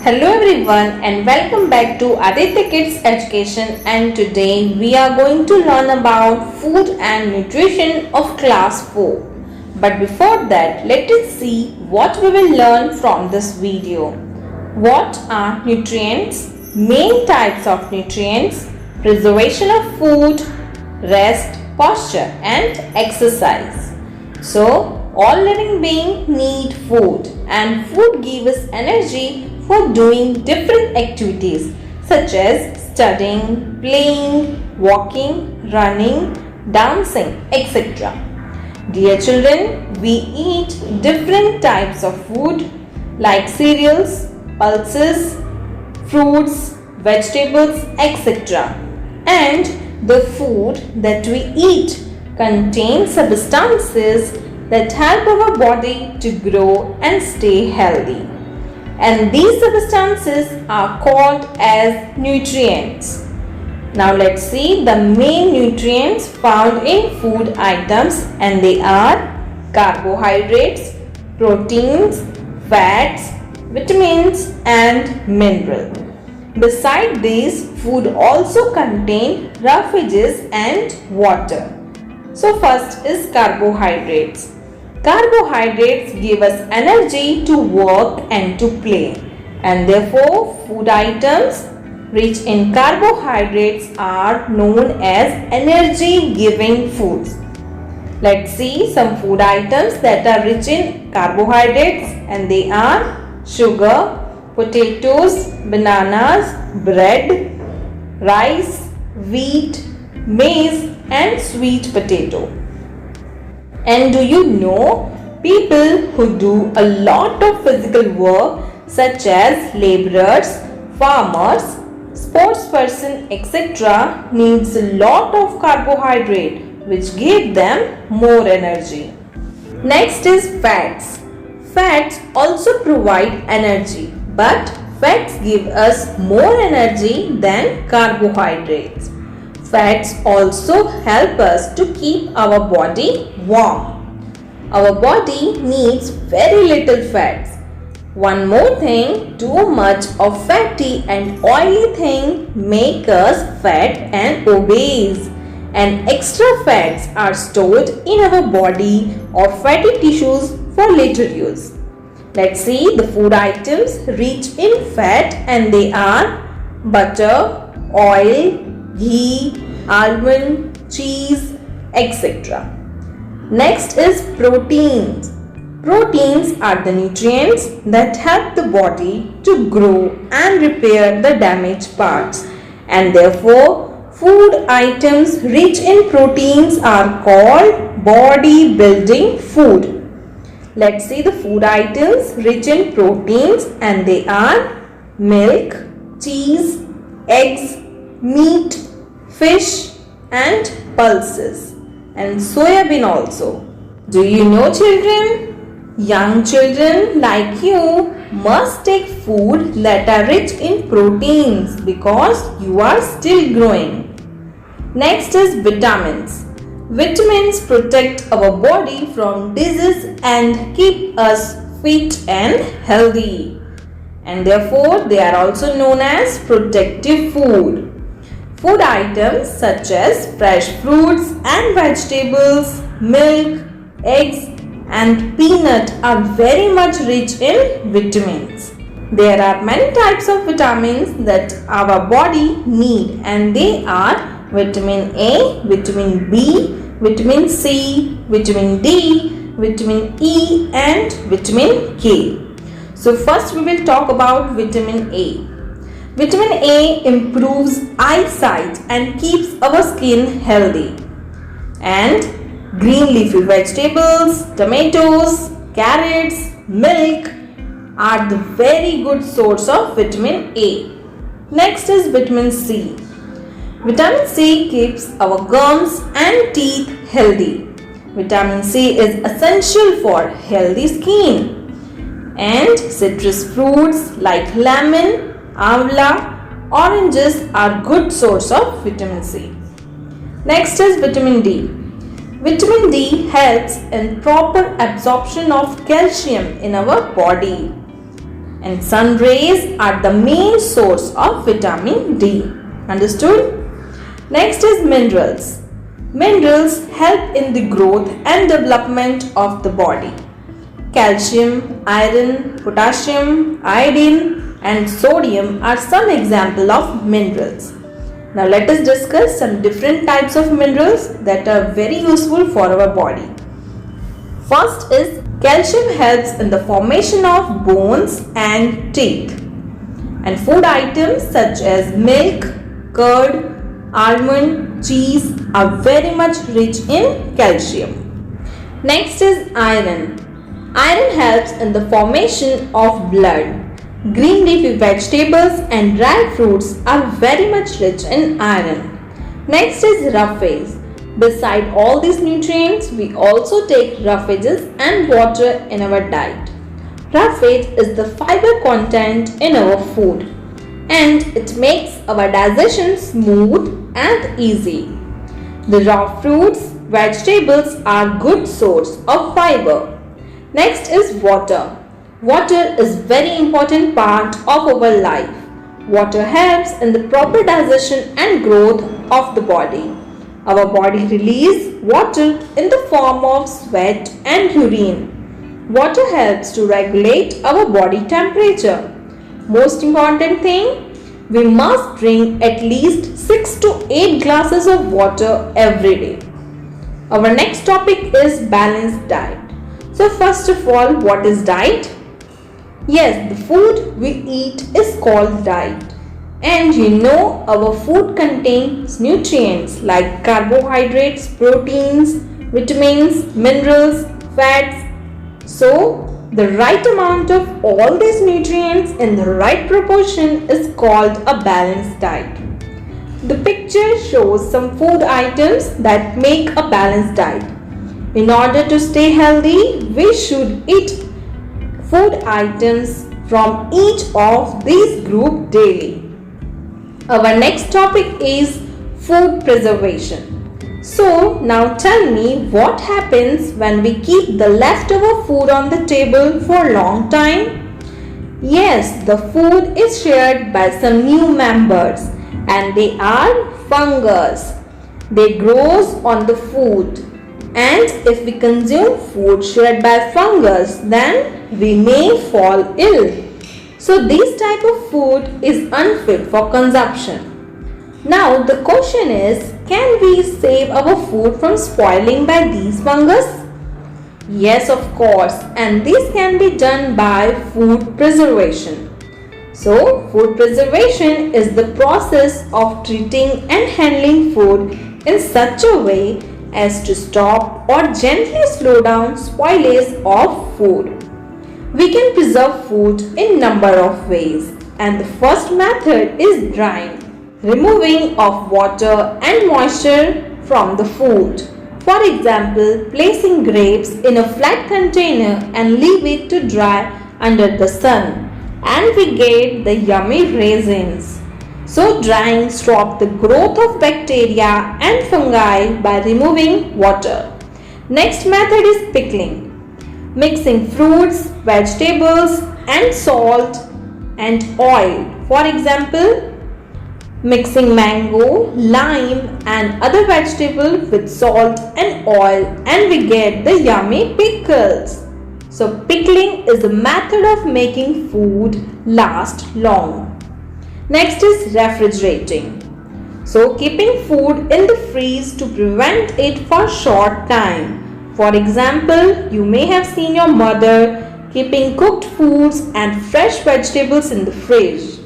Hello everyone and welcome back to Aditya Kids Education, and today we are going to learn about food and nutrition of class 4. But before that, let us see what we will learn from this video. What are nutrients? Main types of nutrients: preservation of food, rest, posture and exercise. So all living beings need food, and food gives us energy for doing different activities such as studying, playing, walking, running, dancing, etc. Dear children, we eat different types of food like cereals, pulses, fruits, vegetables, etc. And the food that we eat contains substances that help our body to grow and stay healthy. And these substances are called as nutrients. Now let's see the main nutrients found in food items, and they are carbohydrates, proteins, fats, vitamins and minerals. Beside these, food also contains roughages and water. So first is carbohydrates. Carbohydrates give us energy to work and to play, and therefore food items rich in carbohydrates are known as energy giving foods. Let's see some food items that are rich in carbohydrates, and they are sugar, potatoes, bananas, bread, rice, wheat, maize and sweet potato. And do you know, people who do a lot of physical work such as laborers, farmers, sportsperson, etc. needs a lot of carbohydrate which give them more energy. Next is fats. Fats also provide energy, but fats give us more energy than carbohydrates. Fats also help us to keep our body warm. Our body needs very little fats. One more thing, too much of fatty and oily thing make us fat and obese. And extra fats are stored in our body or fatty tissues for later use. Let's see the food items rich in fat, and they are butter, oil, ghee, almond, cheese, etc. Next is proteins. Proteins are the nutrients that help the body to grow and repair the damaged parts, and therefore food items rich in proteins are called body building food. Let's see the food items rich in proteins, and they are milk, cheese, eggs, meat, fish and pulses, and soya bean also. Do you know, children? Young children like you must take food that are rich in proteins because you are still growing. Next is vitamins. Vitamins protect our body from disease and keep us fit and healthy, and therefore they are also known as protective food. Food items such as fresh fruits and vegetables, milk, eggs and peanut are very much rich in vitamins. There are many types of vitamins that our body need, and they are vitamin A, vitamin B, vitamin C, vitamin D, vitamin E and vitamin K. So first we will talk about vitamin A. Vitamin A improves eyesight and keeps our skin healthy. And green leafy vegetables, tomatoes, carrots, milk are the very good source of vitamin A. Next is vitamin C. Vitamin C keeps our gums and teeth healthy. Vitamin C is essential for healthy skin. And citrus fruits like lemon, amla, oranges are good source of vitamin C. Next is vitamin D. Vitamin D helps in proper absorption of calcium in our body. and sun rays are the main source of vitamin D. Understood? Next is minerals. Minerals help in the growth and development of the body. Calcium, iron, potassium, iodine and sodium are some examples of minerals. Now let us discuss some different types of minerals that are very useful for our body. First is calcium helps in the formation of bones and teeth. And food items such as milk, curd, almond, cheese are very much rich in calcium. Next is iron. Iron helps in the formation of blood. Green leafy vegetables and dry fruits are very much rich in iron. Next is roughage. Beside all these nutrients, we also take roughages and water in our diet. Roughage is the fiber content in our food and it makes our digestion smooth and easy. The raw fruits, vegetables are good source of fiber. Next is water. Water is very important part of our life. Water helps in the proper digestion and growth of the body. Our body releases water in the form of sweat and urine. Water helps to regulate our body temperature. Most important thing, we must drink at least 6 to 8 glasses of water every day. Our next topic is balanced diet. So first of all, what is diet? Yes, the food we eat is called diet. And you know our food contains nutrients like carbohydrates, proteins, vitamins, minerals, fats. So the right amount of all these nutrients in the right proportion is called a balanced diet. The picture shows some food items that make a balanced diet. In order to stay healthy, we should eat food items from each of these groups daily. Our next topic is food preservation. So now tell me what happens when we keep the leftover food on the table for a long time? Yes, the food is shared by some new members and they are fungus. They grows on the food. And if we consume food shared by fungus, then we may fall ill. So this type of food is unfit for consumption. Now the question is, can we save our food from spoiling by these fungus? Yes, of course, and this can be done by food preservation. So food preservation is the process of treating and handling food in such a way as to stop or gently slow down spoilage of food. We can preserve food in number of ways, and the first method is drying, removing of water and moisture from the food. For example, placing grapes in a flat container and leave it to dry under the sun, and we get the yummy raisins. So drying stops the growth of bacteria and fungi by removing water. Next method is pickling. Mixing fruits, vegetables and salt and oil. For example, mixing mango, lime and other vegetables with salt and oil and we get the yummy pickles. So pickling is a method of making food last long. Next is refrigerating. So keeping food in the freeze to prevent it for short time. For example, you may have seen your mother keeping cooked foods and fresh vegetables in the fridge.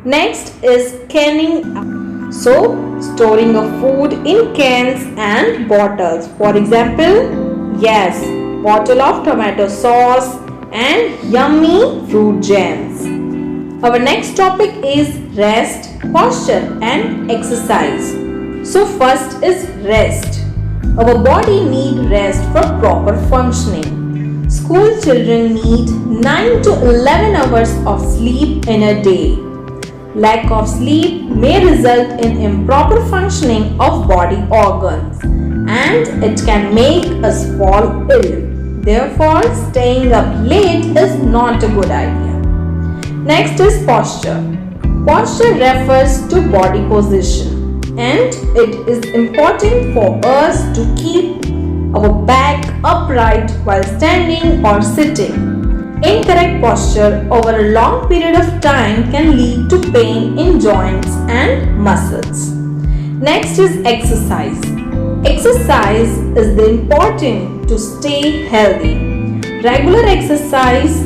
Next is canning. So storing of food in cans and bottles. For example, yes, bottle of tomato sauce and yummy fruit jams. Our next topic is rest, posture and exercise. So first is rest. Our body needs rest for proper functioning. School children need 9 to 11 hours of sleep in a day. Lack of sleep may result in improper functioning of body organs and it can make us fall ill. Therefore, staying up late is not a good idea. Next is posture. Posture refers to body position, and it is important for us to keep our back upright while standing or sitting. Incorrect posture over a long period of time can lead to pain in joints and muscles. Next is exercise. Exercise is important to stay healthy. Regular exercise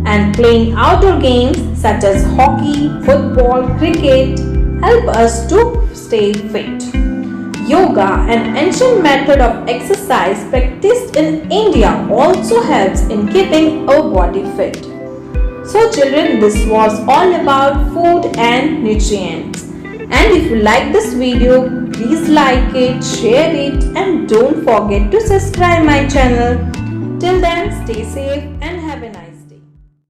and playing outdoor games such as hockey, football, cricket help us to stay fit. Yoga, an ancient method of exercise practiced in India, also helps in keeping our body fit. So children, this was all about food and nutrients. And if you like this video, please like it, share it and don't forget to subscribe my channel. Till then, stay safe and